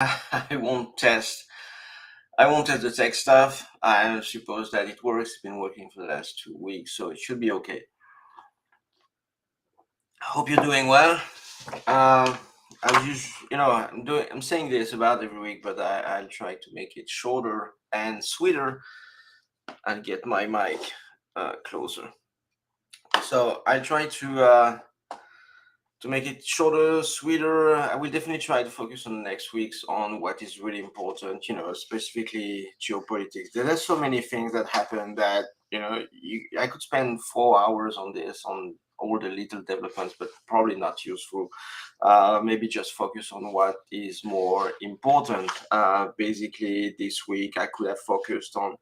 I won't test. I won't test the tech stuff. I suppose that it works. It's been working for the last 2 weeks, so it should be okay. I hope you're doing well. I'm saying this about every week, but I'll try to make it shorter and sweeter and get my mic closer. So I try to make it shorter, sweeter. I will definitely try to focus on the next weeks on what is really important, specifically geopolitics. There are so many things that happen that, I could spend 4 hours on this, on all the little developments, but probably not useful. Maybe just focus on what is more important. Basically, this week I could have focused on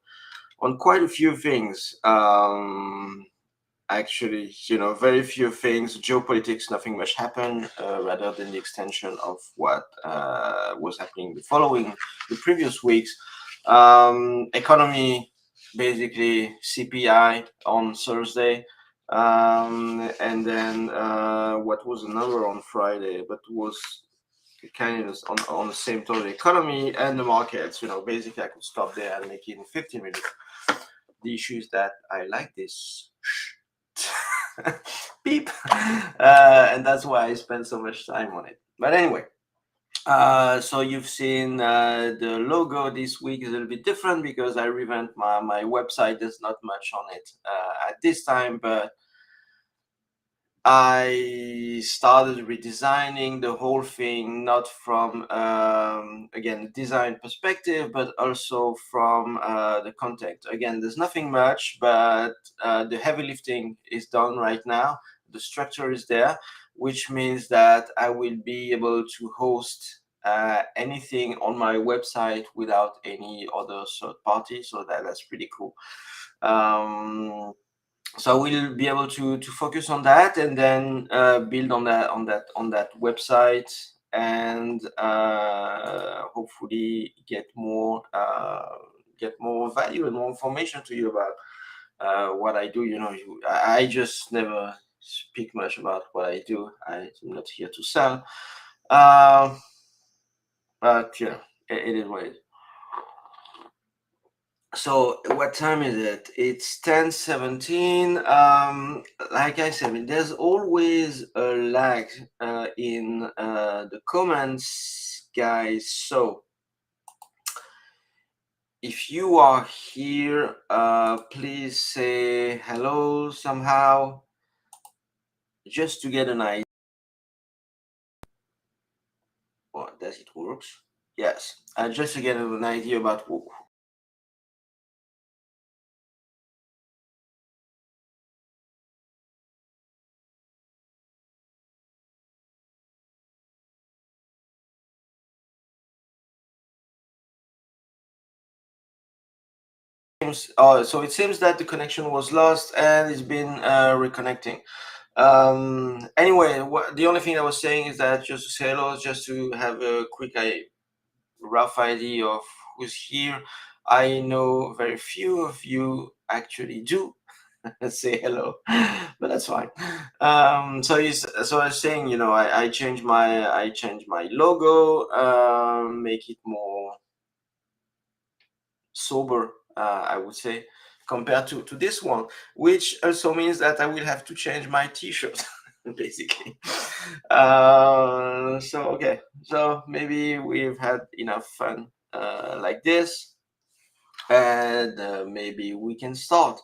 quite a few things. Actually, very few things. Geopolitics, nothing much happened, rather than the extension of what was happening the previous weeks. Economy, basically CPI on Thursday, and then what was another on Friday, but was kind of on the same total. Economy and the markets. Basically, I could stop there and make it in 15 minutes. The issue is that I like this beep, and that's why I spend so much time on it. But anyway, so you've seen the logo this week is a little bit different because I revamped my website. There's not much on it at this time, but I started redesigning the whole thing, not from again design perspective, but also from the content. Again, there's nothing much, but the heavy lifting is done right now. The structure is there, which means that I will be able to host anything on my website without any other third party. So that's pretty cool. So we'll be able to focus on that and then build on that website and hopefully get more value and more information to you about what I do. I just never speak much about what I do. I'm not here to sell, but it is what it is. So what time is it? It's 10:17. Like I said, there's always a lag in the comments, guys. So if you are here, please say hello somehow, just to get an idea. Well, does it work? Yes, just to get an idea about so it seems that the connection was lost and it's been reconnecting. Anyway, the only thing I was saying is that just to say hello, just to have a quick rough idea of who's here. I know very few of you actually do say hello, but that's fine. So I was saying, I changed my logo, make it more sober, I would say, compared to this one, which also means that I will have to change my t-shirt, basically. Okay, so maybe we've had enough fun like this, and maybe we can start.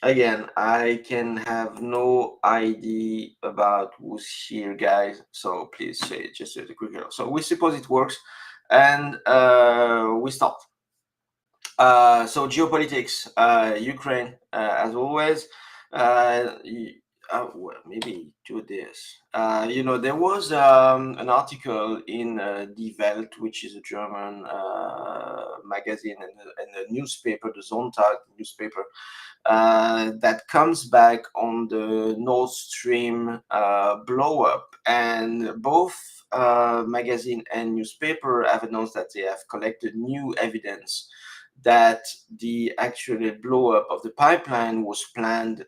Again, I can have no idea about who's here, guys, so please say just a quick hello. So we suppose it works, and we start. So geopolitics, Ukraine, as always. Well, maybe do this. There was an article in Die Welt, which is a German magazine and a newspaper, the Sonntag newspaper, that comes back on the Nord Stream blow up, and both magazine and newspaper have announced that they have collected new evidence that the actual blow up of the pipeline was planned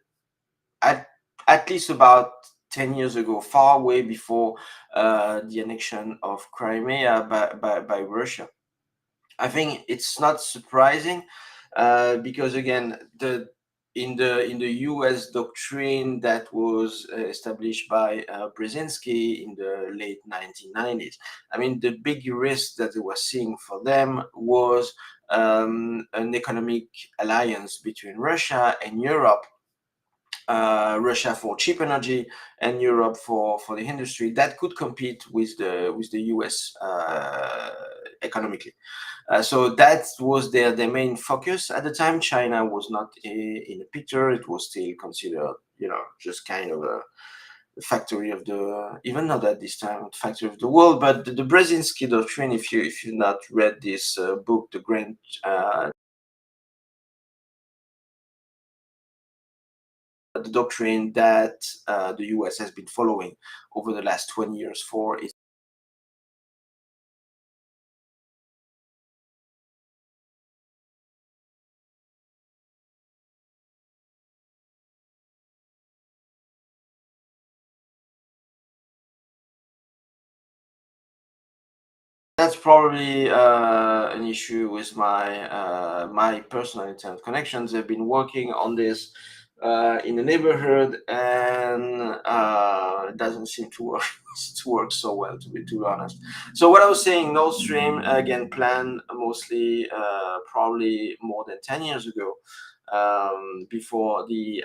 at least about 10 years ago, far way before the annexion of Crimea by Russia. I think it's not surprising because again, in the U.S. doctrine that was established by Brzezinski in the late 1990s, I mean, the big risk that they were seeing for them was an economic alliance between Russia and Europe. Russia for cheap energy and Europe for the industry that could compete with the US economically. So that was their main focus at the time. China was not in the picture. It was still considered, just kind of a factory of the, even not at this time, factory of the world. But the Brzezinski doctrine, if you not read this book, The Grand the doctrine that the US has been following over the last 20 years for its. That's probably an issue with my personal internet connections. I've been working on this in the neighborhood, and it doesn't seem to work to work so well, to be honest. So what I was saying, Nord Stream again planned mostly probably more than 10 years ago, before the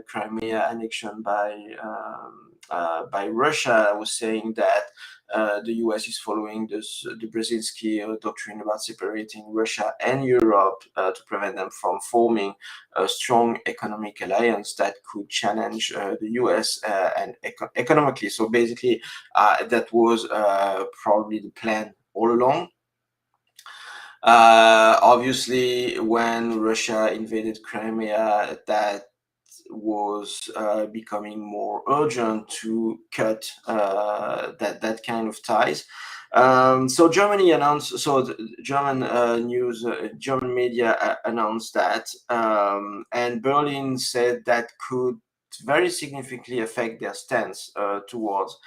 Crimea annexion by Russia. I was saying that the US is following the Brzezinski doctrine about separating Russia and Europe to prevent them from forming a strong economic alliance that could challenge the US and economically. So basically, that was probably the plan all along. Obviously, when Russia invaded Crimea, that was becoming more urgent to cut that kind of ties. So Germany announced. So the German German media announced that, and Berlin said that could very significantly affect their stance towards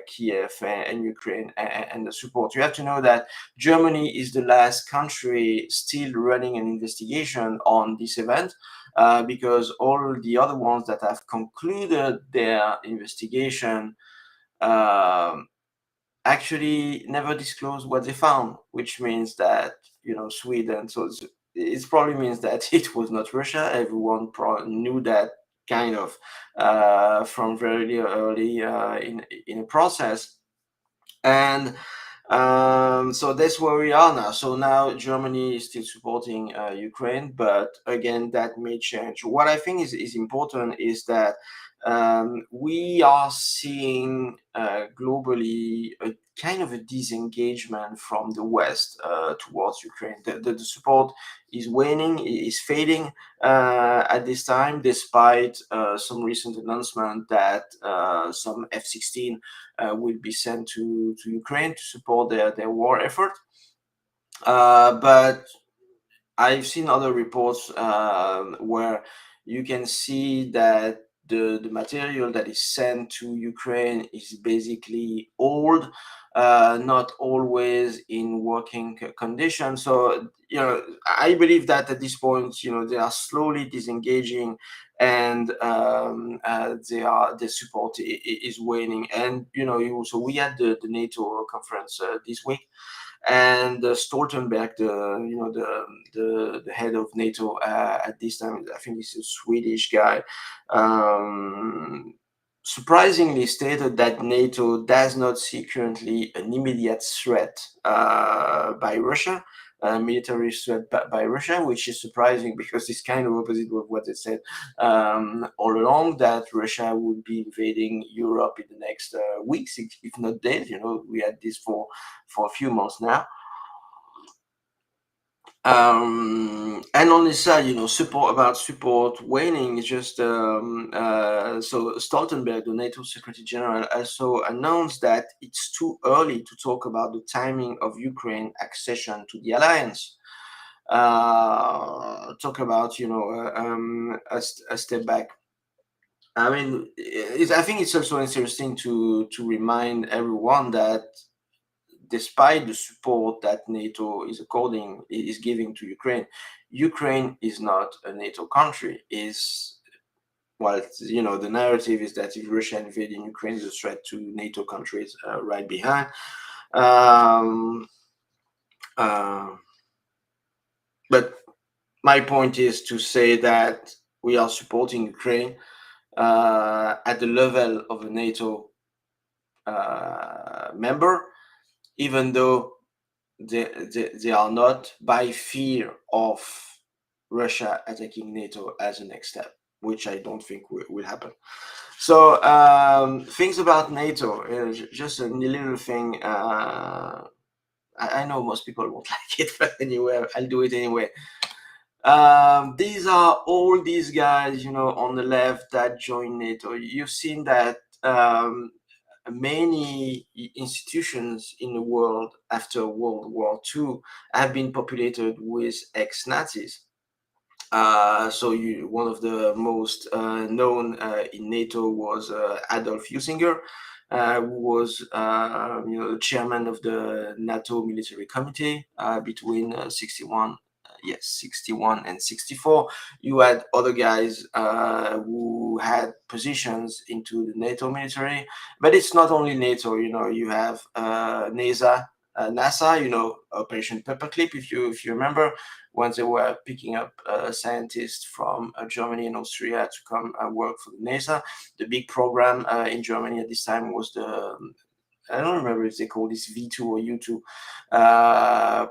Kiev and Ukraine and the support. You have to know that Germany is the last country still running an investigation on this event, because all the other ones that have concluded their investigation um, actually never disclosed what they found, which means that Sweden. So it probably means that it was not Russia. Everyone knew that kind of from very early in a process, and so that's where we are now. So now Germany is still supporting Ukraine, but again, that may change. What I think is important is that we are seeing globally a kind of a disengagement from the West towards Ukraine. The support is waning, is fading at this time, despite some recent announcement that some F-16 will be sent to Ukraine to support their war effort. But I've seen other reports where you can see that the material that is sent to Ukraine is basically old, not always in working condition. So, I believe that at this point, they are slowly disengaging, and their support is waning. And, so we had the NATO conference this week, and Stoltenberg, the head of NATO at this time, I think he's a Swedish guy, surprisingly stated that NATO does not see currently an immediate threat by Russia, military threat by Russia, which is surprising because it's kind of opposite of what they said all along, that Russia would be invading Europe in the next weeks, if not days. We had this for a few months now. And on this side, support waning is just so Stoltenberg, the NATO Secretary General, also announced that it's too early to talk about the timing of Ukraine accession to the alliance. Talk about a step back. I mean, I think it's also interesting to remind everyone that despite the support that NATO is giving to Ukraine, Ukraine is not a NATO country. Is Well, the narrative is that if Russia invaded Ukraine, is a threat to NATO countries right behind. Um, uh, but my point is to say that we are supporting Ukraine at the level of a NATO member, even though they are not, by fear of Russia attacking NATO as a next step, which I don't think will happen. So things about NATO, just a little thing. I know most people won't like it, but anyway, I'll do it anyway. These are all these guys, on the left that joined NATO. You've seen that many institutions in the world after World War II have been populated with ex-Nazis. One of the most known in NATO was Adolf Husinger, who was chairman of the NATO Military Committee between 61 and 64. You had other guys who had positions into the NATO military, but it's not only NATO. You have NASA, Operation Paperclip, if you remember, when they were picking up scientists from Germany and Austria to come work for the NASA. The big program in Germany at this time was I don't remember if they call this V2 or U2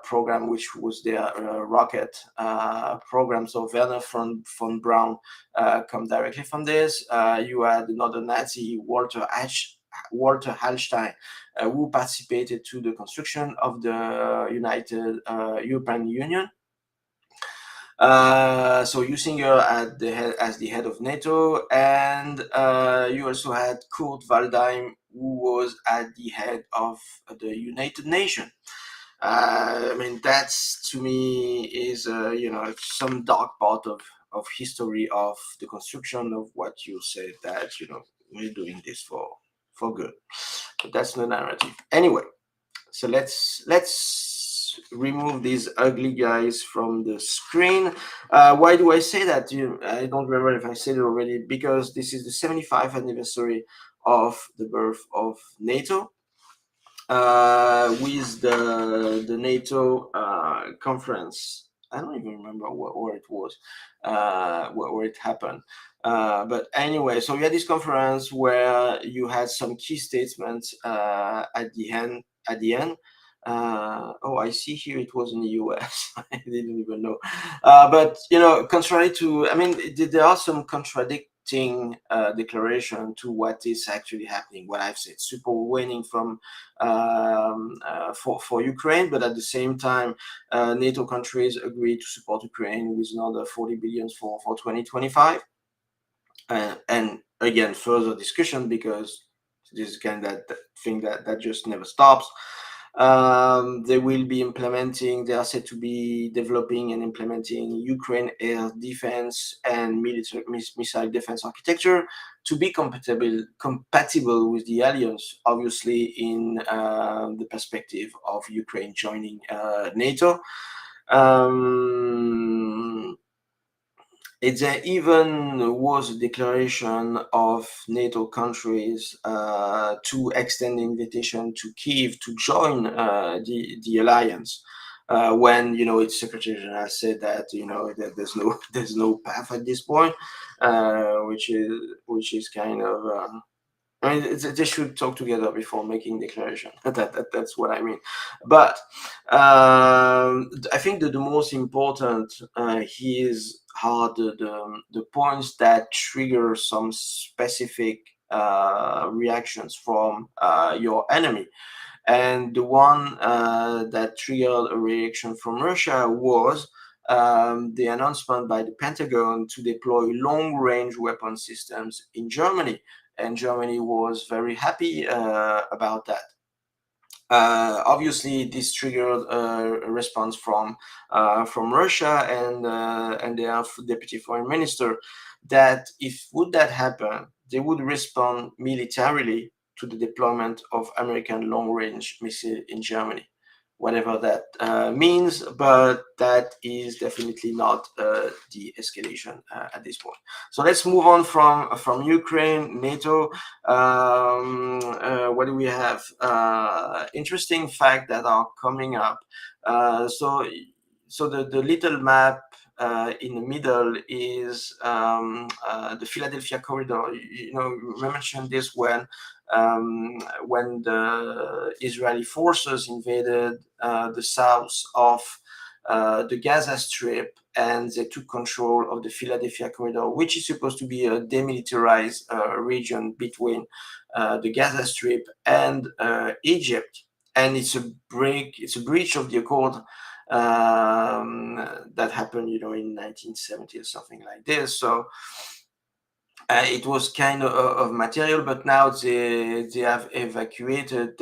program, which was their rocket program. So Werner von Braun come directly from this. You had another Nazi, Walter Hallstein, who participated to the construction of the United European Union. So Jusinger as the head of NATO, and you also had Kurt Waldheim, who was at the head of the United Nations. I mean, that's, to me, is some dark part of history of the construction of what you said, that we're doing this for good. But that's the narrative. Anyway, so let's remove these ugly guys from the screen. Why do I say that? I don't remember if I said it already, because this is the 75th anniversary of the birth of NATO. With the NATO conference. I don't even remember where it was, where it happened. But anyway, so we had this conference where you had some key statements at the end. Oh, I see here it was in the US. I didn't even know. But contrary to, I mean, there are some contradicting declaration to what is actually happening. What I've said, super winning from for Ukraine, but at the same time, NATO countries agreed to support Ukraine with another 40 billion for 2025, and again further discussion, because this is kind of that thing that just never stops. They will be implementing, they are said to be developing and implementing Ukraine air defense and military missile defense architecture to be compatible with the alliance, obviously in the perspective of Ukraine joining NATO. There even was a declaration of NATO countries to extend the invitation to Kyiv to join the alliance. When its Secretary General said that that there's no path at this point, which is kind of. I mean, they should talk together before making declaration. That's what I mean. But I think that the most important is how the points that trigger some specific reactions from your enemy. And the one that triggered a reaction from Russia was the announcement by the Pentagon to deploy long-range weapon systems in Germany. And Germany was very happy about that. Obviously, this triggered a response from Russia and their deputy foreign minister that if would that happen, they would respond militarily to the deployment of American long-range missile in Germany, whatever that means. But that is definitely not the escalation at this point. So let's move on from Ukraine, NATO. What do we have? Interesting fact that are coming up. So the little map in the middle is the Philadelphia corridor. We mentioned this when the Israeli forces invaded the south of the Gaza Strip, and they took control of the Philadelphia corridor, which is supposed to be a demilitarized region between the Gaza Strip and Egypt. And it's a breach of the accord that happened, in 1970 or something like this. So it was kind of material, but now they have evacuated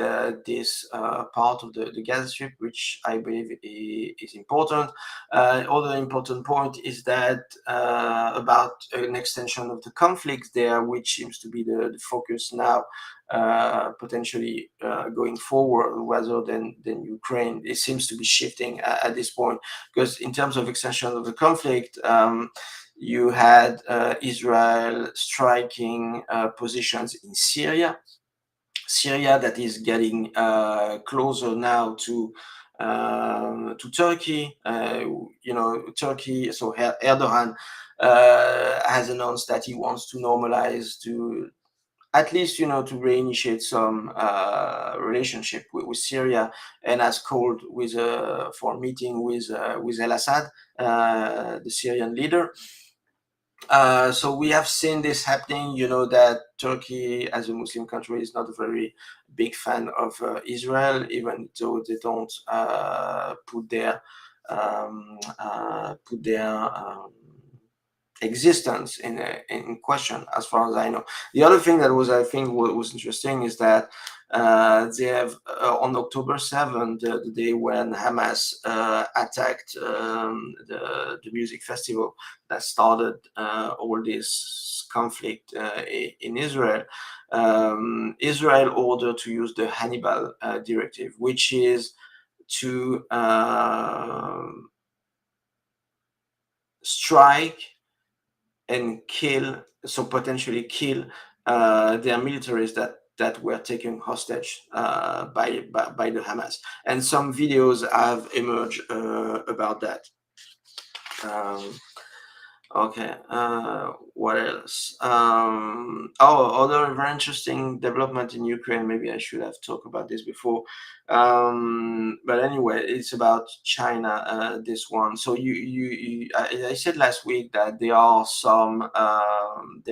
this part of the Gaza Strip, which I believe is important. Other important point is that about an extension of the conflict there, which seems to be the focus now, potentially going forward, rather than Ukraine. It seems to be shifting at this point, because in terms of extension of the conflict, you had Israel striking positions in Syria that is getting closer now to Turkey. Turkey. So Erdogan has announced that he wants to normalize, to at least to reinitiate some relationship with Syria, and has called for a meeting with al-Assad, the Syrian leader. So we have seen this happening. That Turkey, as a Muslim country, is not a very big fan of Israel, even though they don't put their existence in question, as far as I know. The other thing that I think was interesting is that they have on October 7th, the day when Hamas attacked the music festival that started all this conflict in Israel. Israel ordered to use the Hannibal directive, which is to strike and kill, so potentially kill their militaries that were taken hostage by the Hamas. And some videos have emerged about that. Okay, what else? Other very interesting development in Ukraine. Maybe I should have talked about this before. But anyway, it's about China, this one. So I said last week that there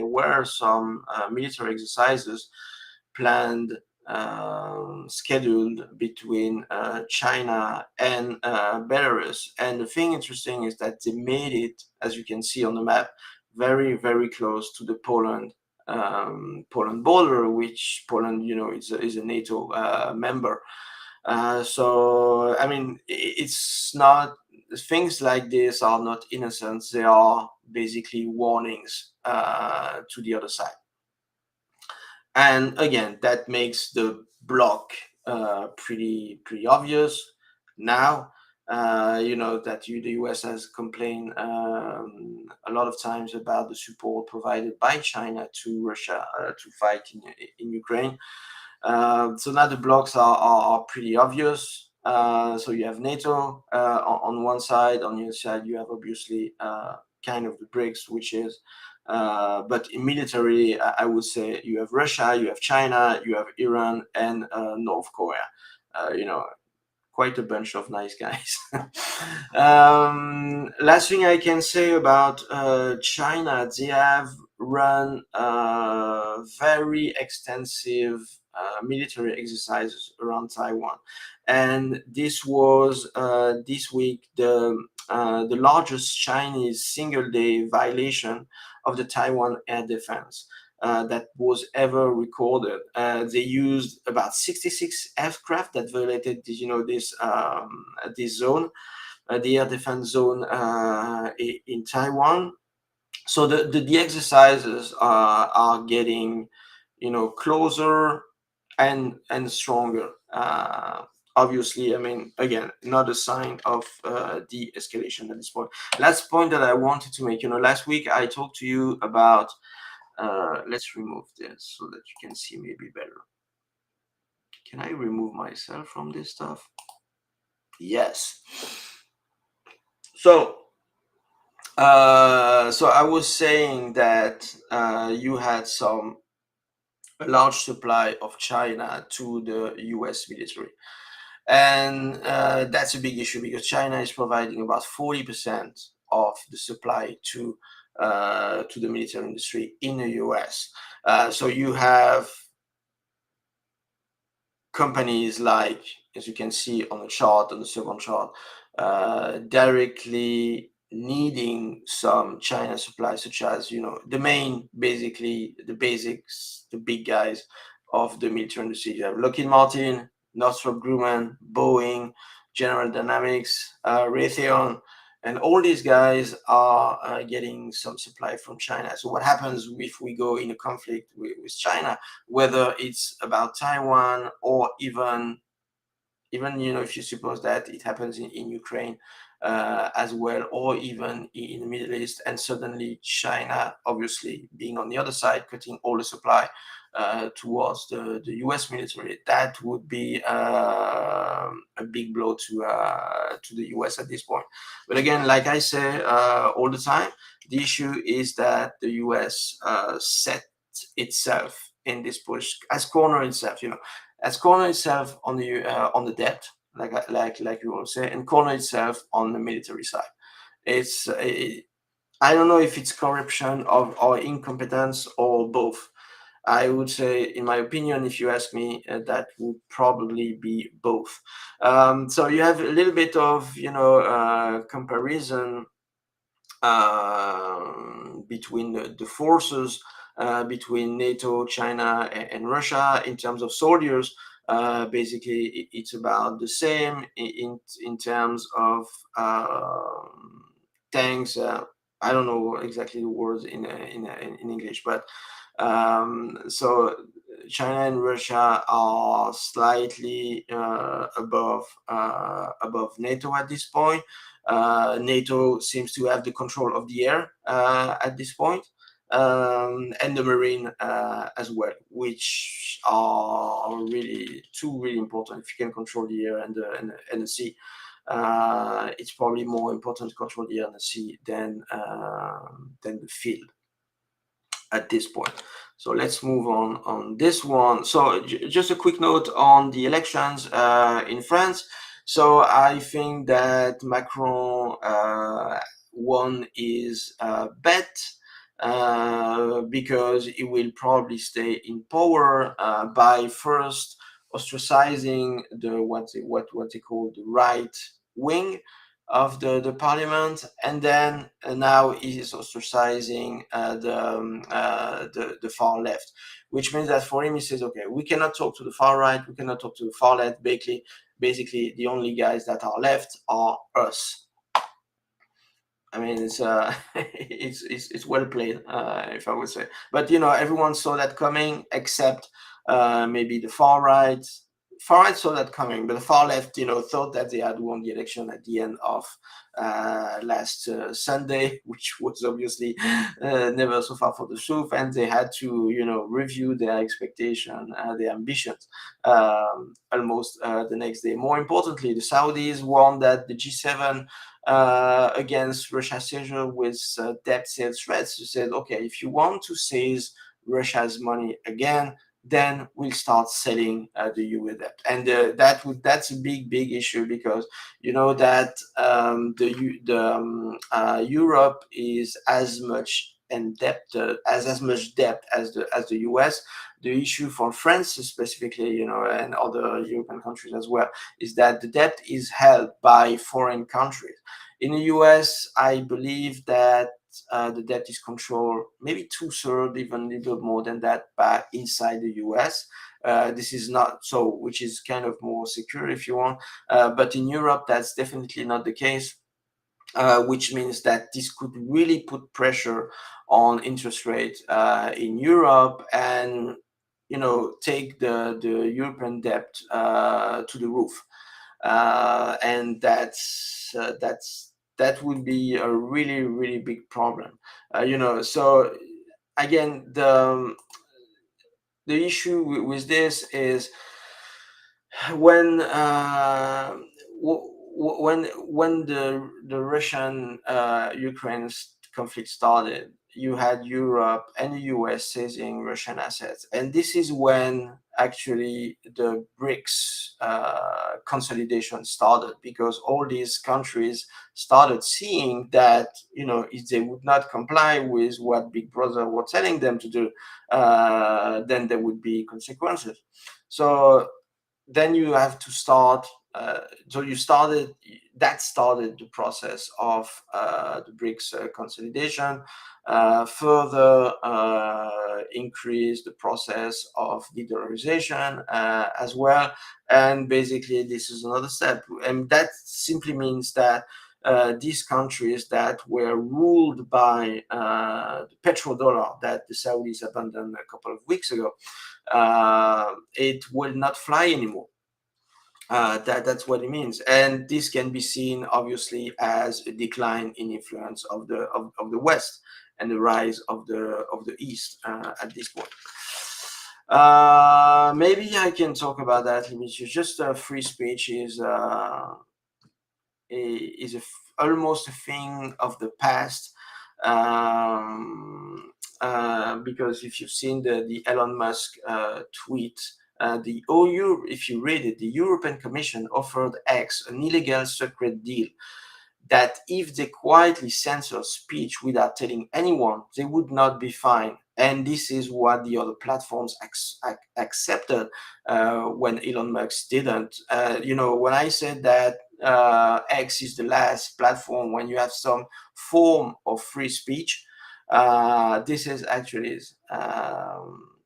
were some military exercises planned, scheduled between China and Belarus. And the thing interesting is that they made it, as you can see on the map, very, very close to the Poland border, which Poland, is a NATO member. So, I mean, it's not, things like this are not innocent. They are basically warnings to the other side. And again, that makes the block pretty obvious now. That the US has complained a lot of times about the support provided by China to Russia to fight in Ukraine. So now the blocks are pretty obvious. So you have NATO on one side. On the other side, you have obviously kind of the BRICS, which is, but in military, I would say you have Russia, you have China, you have Iran, and North Korea. Quite a bunch of nice guys. Last thing I can say about China, they have run very extensive military exercises around Taiwan, and this was this week the largest Chinese single-day violation of the Taiwan air defense that was ever recorded. They used about 66 aircraft that violated, this zone, the air defense zone in Taiwan. So the exercises are getting, closer and stronger. Obviously, I mean, again, not a sign of de-escalation at this point. Last point that I wanted to make, last week I talked to you about, let's remove this so that you can see maybe better. Can I remove myself from this stuff? Yes. So I was saying that you had a large supply of China to the US military. And that's a big issue because China is providing about 40% of the supply to the military industry in the US. So you have companies like, as you can see on the chart, on the second chart, directly needing some China supply, such as, basically the basics, the big guys of the military industry. You have Lockheed Martin, Northrop Grumman, Boeing, General Dynamics, Raytheon, and all these guys are getting some supply from China. So what happens if we go in a conflict with China, whether it's about Taiwan or even if you suppose that it happens in Ukraine as well, or even in the Middle East, and suddenly China, obviously being on the other side, cutting all the supply towards the US military, that would be a big blow to the US at this point. But again, like I say all the time, the issue is that the US set itself in this push, has cornered itself, has cornered itself on the debt, like you will say, and cornered itself on the military side. It's I don't know if it's corruption or incompetence or both. I would say, in my opinion, if you ask me, that would probably be both. So you have a little bit of comparison between the forces between NATO, China, and Russia in terms of soldiers. Basically, it's about the same in terms of tanks. I don't know exactly the words in English, but so China and Russia are slightly above NATO at this point. NATO seems to have the control of the air at this point, and the marine as well, which are really two really important. If you can control the air and the sea, it's probably more important to control the air and the sea than the field at this point. So let's move on this one. So just a quick note on the elections in France. So I think that Macron won his bet because he will probably stay in power by first ostracizing what they call the right wing of the parliament, and then now he is ostracizing the far left, which means that for him he says, okay, we cannot talk to the far right, we cannot talk to the far left. Basically the only guys that are left are us. I mean, it's it's well played, if I would say. But everyone saw that coming, except maybe the far right. Far right saw that coming, but the far left, thought that they had won the election at the end of last Sunday, which was obviously never so far for the truth, and they had to, review their expectation, their ambitions, almost the next day. More importantly, the Saudis warned that the G7 against Russia's seizure with debt sales threats. You said, okay, if you want to seize Russia's money again, then we'll start selling the euro debt, and that's a big issue, because you know that Europe is as much indebted as much debt as the US. The issue for France specifically, and other European countries as well, is that the debt is held by foreign countries. In the US, I believe that the debt is controlled maybe 2/3, even a little more than that, by inside the US. This is not so, which is kind of more secure if you want. But in Europe, that's definitely not the case. which means that this could really put pressure on interest rates in Europe, and take the European debt to the roof, and that would be a really really big problem. So again, the issue with this is when the Russian Ukraine conflict started, you had Europe and the US seizing Russian assets, and this is when actually the BRICS consolidation started, because all these countries started seeing that if they would not comply with what Big Brother was telling them to do, then there would be consequences. So then you have to start. So that started the process of the BRICS consolidation, further increase the process of de-dollarization as well, and basically this is another step, and that simply means that these countries that were ruled by the petrodollar that the Saudis abandoned a couple of weeks ago, it will not fly anymore. That's what it means, and this can be seen obviously as a decline in influence of the West and the rise of the East at this point. Maybe I can talk about that. It's just free speech is almost a thing of the past. Because if you've seen the Elon Musk tweet, if you read it, the European Commission offered X an illegal secret deal that if they quietly censor speech without telling anyone, they would not be fined. And this is what the other platforms accepted when Elon Musk didn't. When I said that X is the last platform when you have some form of free speech, this is actually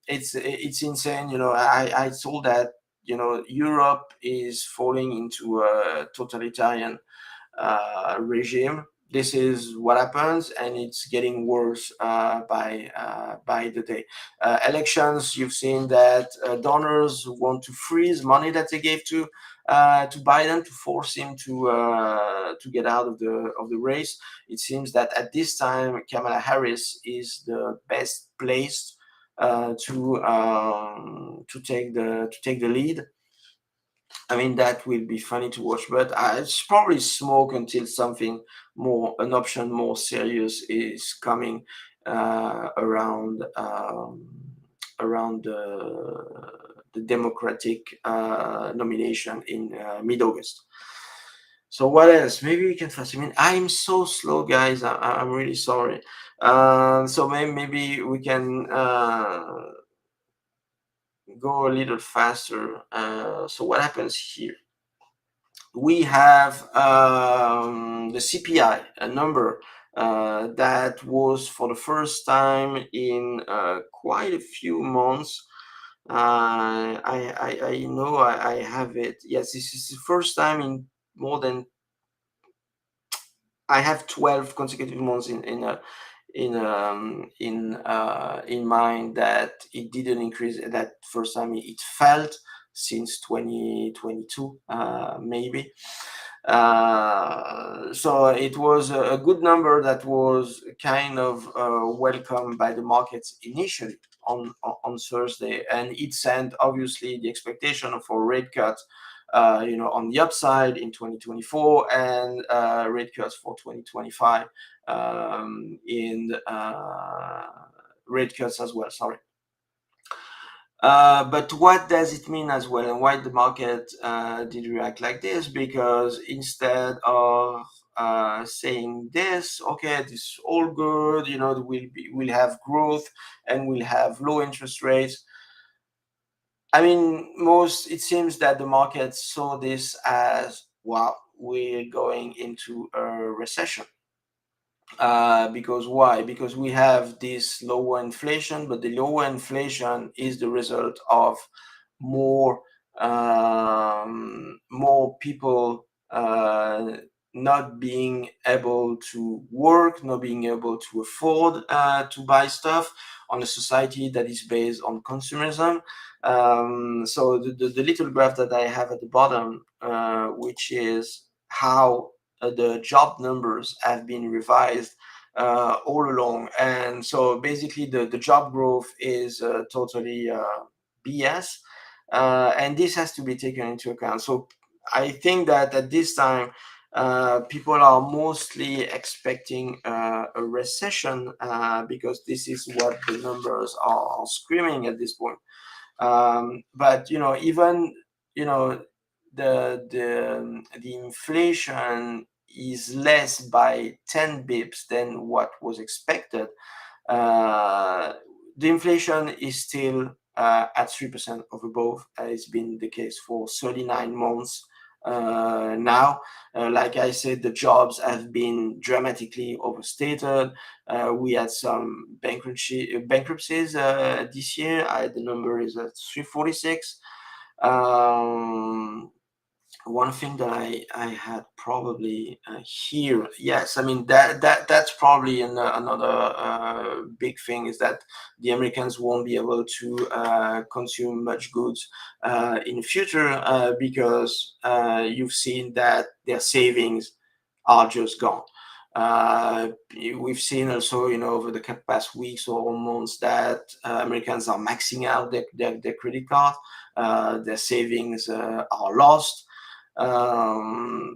it's insane. I told that Europe is falling into a totalitarian regime. This is what happens, and it's getting worse by the day. Elections, you've seen that donors want to freeze money that they gave to Biden to force him to get out of the race. It seems that at this time, Kamala Harris is the best placed to take the lead. I mean, that will be funny to watch, but it's probably smoke until an option more serious is coming around the Democratic nomination in mid-August. So what else? Maybe we can fast. I mean, I'm so slow, guys. I'm really sorry. So maybe we can go a little faster. So what happens here? We have the CPI, a number that was for the first time in quite a few months. I know I have it. Yes, this is the first time in more than. I have 12 consecutive months in mind that it didn't increase. That first time it felt since 2022, maybe. So it was a good number that was kind of welcomed by the markets initially on Thursday, and it sent obviously the expectation for rate cuts on the upside in 2024, and rate cuts for 2025 in rate cuts as well. Sorry. But what does it mean as well, and why the market did react like this? Because instead of saying this, okay, this is all good, we'll have growth and we'll have low interest rates. I mean, it seems that the market saw this as, wow, we're going into a recession. Because why? Because we have this lower inflation, but the lower inflation is the result of more people not being able to work, not being able to afford to buy stuff, on a society that is based on consumerism. So the little graph that I have at the bottom, which is how the job numbers have been revised all along. And so basically the job growth is totally BS. And this has to be taken into account. So I think that at this time, people are mostly expecting a recession because this is what the numbers are screaming at this point. But even the inflation is less by 10 bips than what was expected. uh, the inflation is still at 3% or above. It's been the case for 39 months now. Like I said, the jobs have been dramatically overstated. We had some bankruptcies this year. The number is at 346. One thing that I had probably here, yes, I mean that's probably another big thing, is that the Americans won't be able to consume much goods in the future because you've seen that their savings are just gone. We've seen also, over the past weeks or months that Americans are maxing out their credit card. Their savings are lost.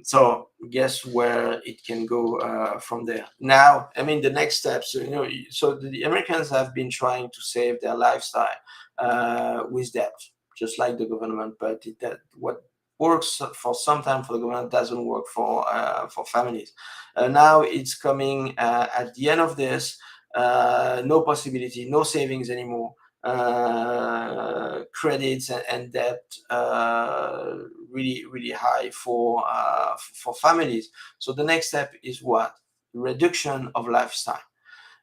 So guess where it can go from there. Now, I mean, the next steps, so the Americans have been trying to save their lifestyle with debt, just like the government, but that what works for some time for the government doesn't work for families. Now it's coming at the end of this, no possibility, no savings anymore. Credits and debt really high for families. So the next step is what? Reduction of lifestyle.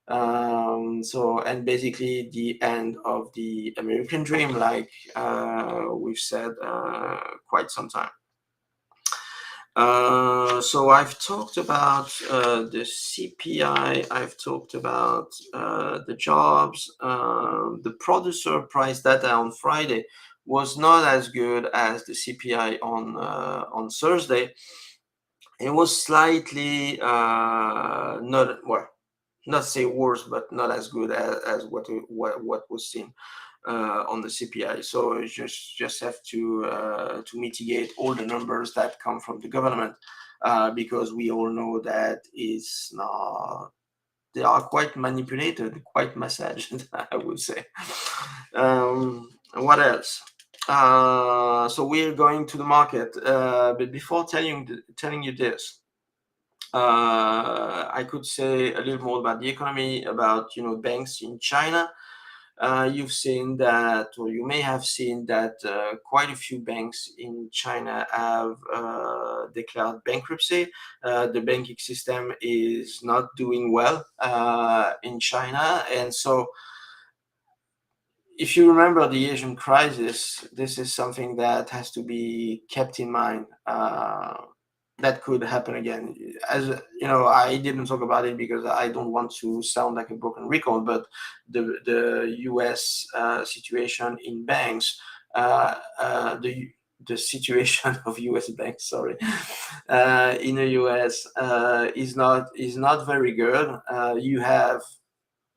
So, and basically the end of the American dream, like we've said quite some time. So I've talked about the CPI, I've talked about the jobs. The producer price data on Friday was not as good as the CPI on Thursday. It was slightly not say worse, but not as good as what was seen on the CPI. So you just have to mitigate all the numbers that come from the government because we all know that it's not. They are quite manipulated, quite massaged, I would say. What else? So we're going to the market, but before telling you this, I could say a little more about the economy, about banks in China. You've seen that, or you may have seen that quite a few banks in China have declared bankruptcy. The banking system is not doing well in China, and so if you remember the Asian crisis, this is something that has to be kept in mind. That could happen again. As you know, I didn't talk about it because I don't want to sound like a broken record. But the U.S. Situation in banks, the situation of U.S. banks, sorry, in the U.S. Is not very good. You have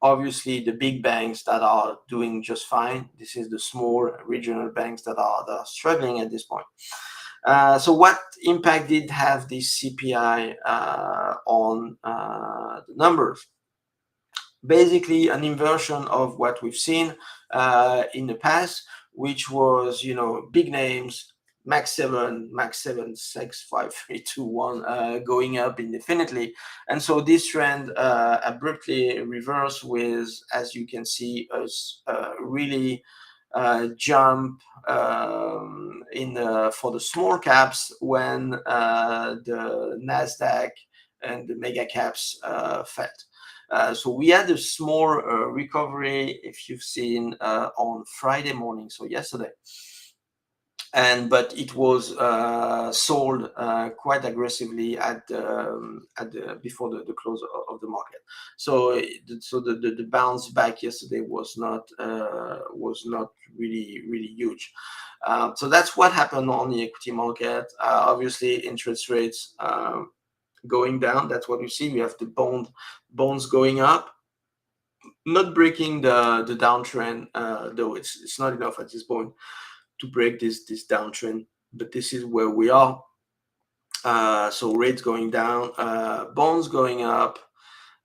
obviously the big banks that are doing just fine. This is the small regional banks that are struggling at this point. So what impact did have this CPI on the numbers? Basically an inversion of what we've seen in the past, which was big names, Max 7, 6, 5, 3, 2, 1, going up indefinitely. And so this trend abruptly reversed with, as you can see, a really jump for the small caps when the Nasdaq and the mega caps fell. So we had a small recovery, if you've seen, on Friday morning, so yesterday. but it was sold quite aggressively before the close of the market. So the bounce back yesterday was not really huge. So that's what happened on the equity market. Obviously, interest rates going down. That's what you see. We have the bonds going up, not breaking the downtrend, though it's not enough at this point to break this downtrend. But this is where we are. So rates going down, bonds going up.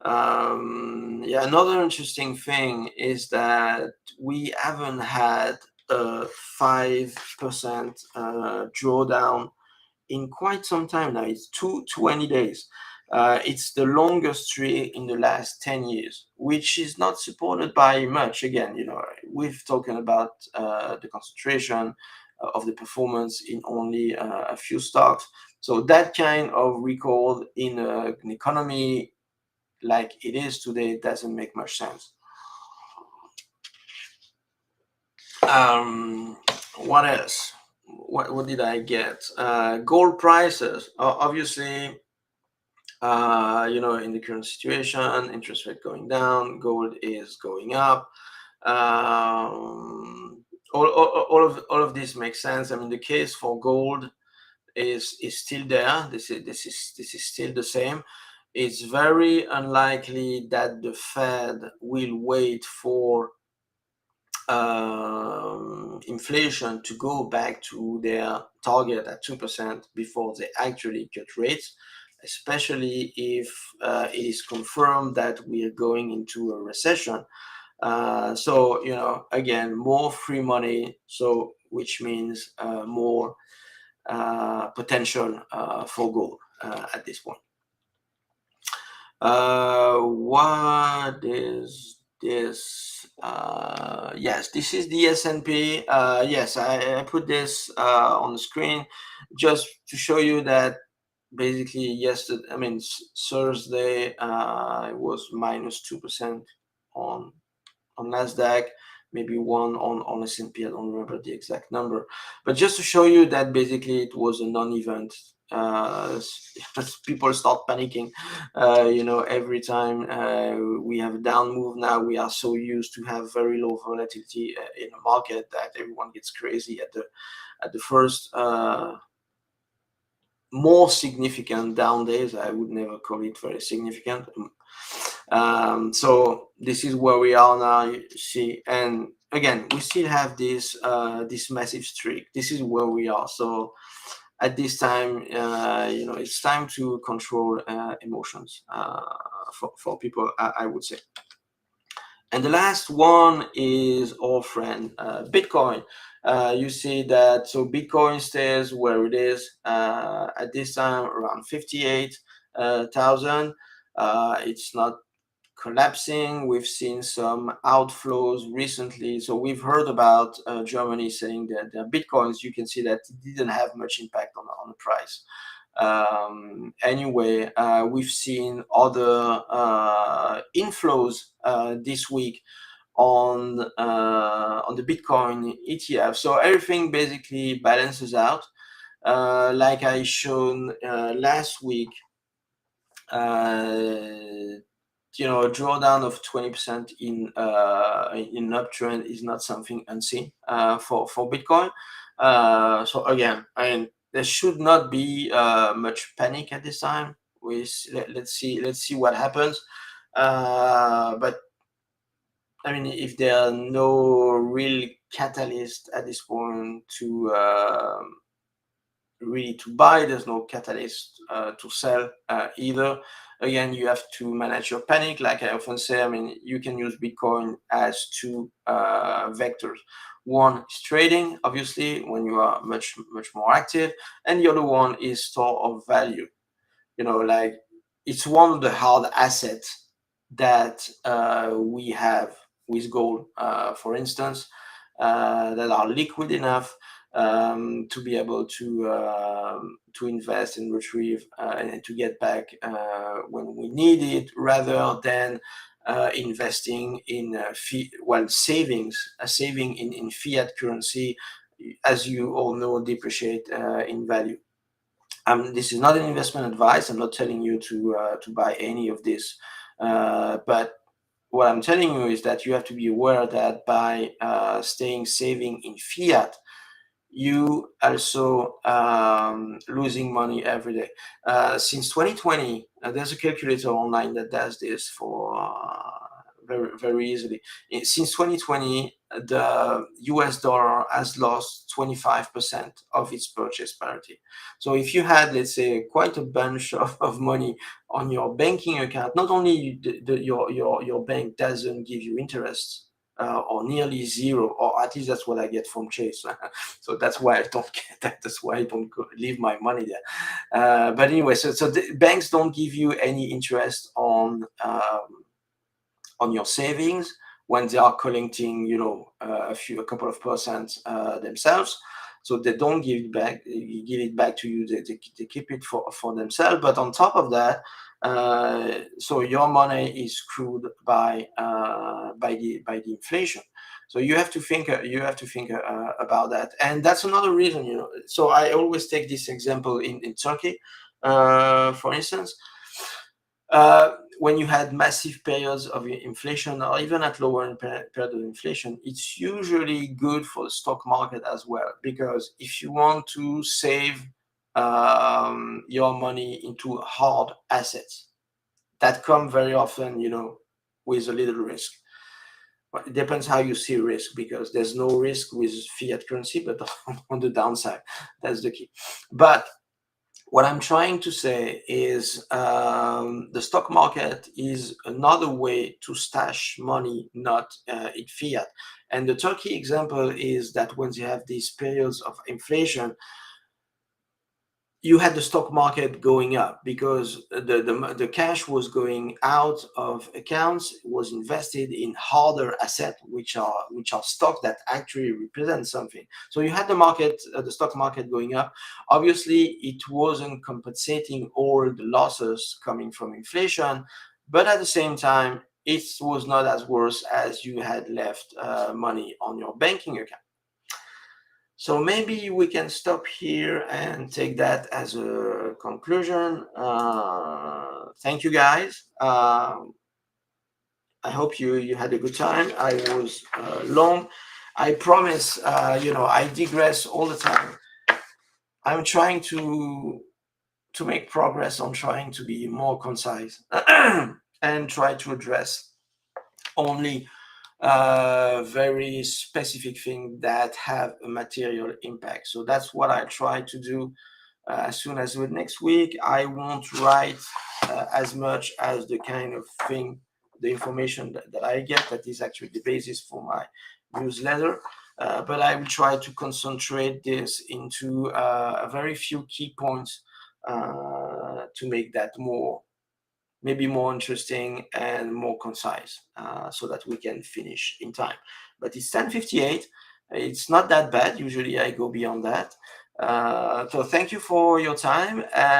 Yeah, another interesting thing is that we haven't had a 5% drawdown in quite some time now. It's 20 days. It's the longest streak in the last 10 years, which is not supported by much. Again, we've talking about the concentration of the performance in only a few stocks. So that kind of record in an economy like it is today doesn't make much sense. What else? What did I get? Gold prices. Obviously, in the current situation, interest rate going down, gold is going up. All of this makes sense. I mean, the case for gold is still there. This is still the same. It's very unlikely that the Fed will wait for inflation to go back to their target at 2% before they actually cut rates, especially if it is confirmed that we are going into a recession. So, again, more free money, so which means more potential for gold at this point. What is this? Yes, this is the S&P. Yes, I put this on the screen just to show you that basically yesterday, Thursday, it was minus 2% on Nasdaq, maybe one on S&P. I don't remember the exact number, but just to show you that basically it was a non-event. People start panicking, every time we have a down move. Now we are so used to have very low volatility in the market that everyone gets crazy at the first more significant down days. I would never call it very significant. So this is where we are now, you see, and again, we still have this massive streak. This is where we are. So at this time, it's time to control emotions for people, I would say. And the last one is our friend Bitcoin. You see that, so Bitcoin stays where it is at this time, around 58,000. It's not collapsing. We've seen some outflows recently. So we've heard about Germany saying that their Bitcoins, you can see that it didn't have much impact on the price. Anyway, we've seen other inflows this week on the Bitcoin ETF. So everything basically balances out. Like I shown last week, a drawdown of 20% in an uptrend is not something unseen for Bitcoin. So again, there should not be much panic at this time. Let's see what happens. But if there are no real catalyst at this point to really to buy, there's no catalyst to sell either. Again, you have to manage your panic. Like I often say, you can use Bitcoin as two vectors. One is trading, obviously, when you are much more active, and the other one is store of value. Like it's one of the hard assets that we have with gold, for instance, that are liquid enough to be able to invest and retrieve and to get back when we need it, rather than investing in saving in fiat currency. as you all know, depreciate in value. This is not an investment advice. I'm not telling you to buy any of this, but what I'm telling you is that you have to be aware that by staying saving in fiat, you also losing money every day. Since 2020, there's a calculator online that does this for very very easily. Since 2020, the US dollar has lost 25% of its purchase parity. So if you had, let's say, quite a bunch of money on your banking account, not only your bank doesn't give you interest, or nearly zero, or at least that's what I get from Chase. So that's why I don't get that. That's why I don't leave my money there. But anyway, so the banks don't give you any interest on your savings when they are collecting, a couple of percent themselves. So they don't give it back. Give it back to you. They keep it for themselves. But on top of that, so your money is screwed by the inflation. So you have to think about that, and that's another reason. So I always take this example in Turkey, for instance. When you had massive periods of inflation, or even at lower period of inflation, it's usually good for the stock market as well, because if you want to save your money into hard assets that come very often, with a little risk. But it depends how you see risk, because there's no risk with fiat currency, but on the downside, that's the key. But what I'm trying to say is the stock market is another way to stash money, not in fiat. And the Turkey example is that when you have these periods of inflation, you had the stock market going up because the cash was going out of accounts, was invested in harder assets, which are stock that actually represent something. So you had the stock market going up. Obviously, it wasn't compensating all the losses coming from inflation, but at the same time, it was not as worse as you had left money on your banking account. So maybe we can stop here and take that as a conclusion. Thank you, guys. I hope you had a good time. I was long. I promise, I digress all the time. I'm trying to make progress on trying to be more concise and try to address only very specific thing that have a material impact. So that's what I try to do. As soon as with next week, I won't write as much as the kind of thing, the information that I get, that is actually the basis for my newsletter. But I will try to concentrate this into a very few key points to make that maybe more interesting and more concise, so that we can finish in time. But it's 10:58. It's not that bad. Usually I go beyond that. So thank you for your time.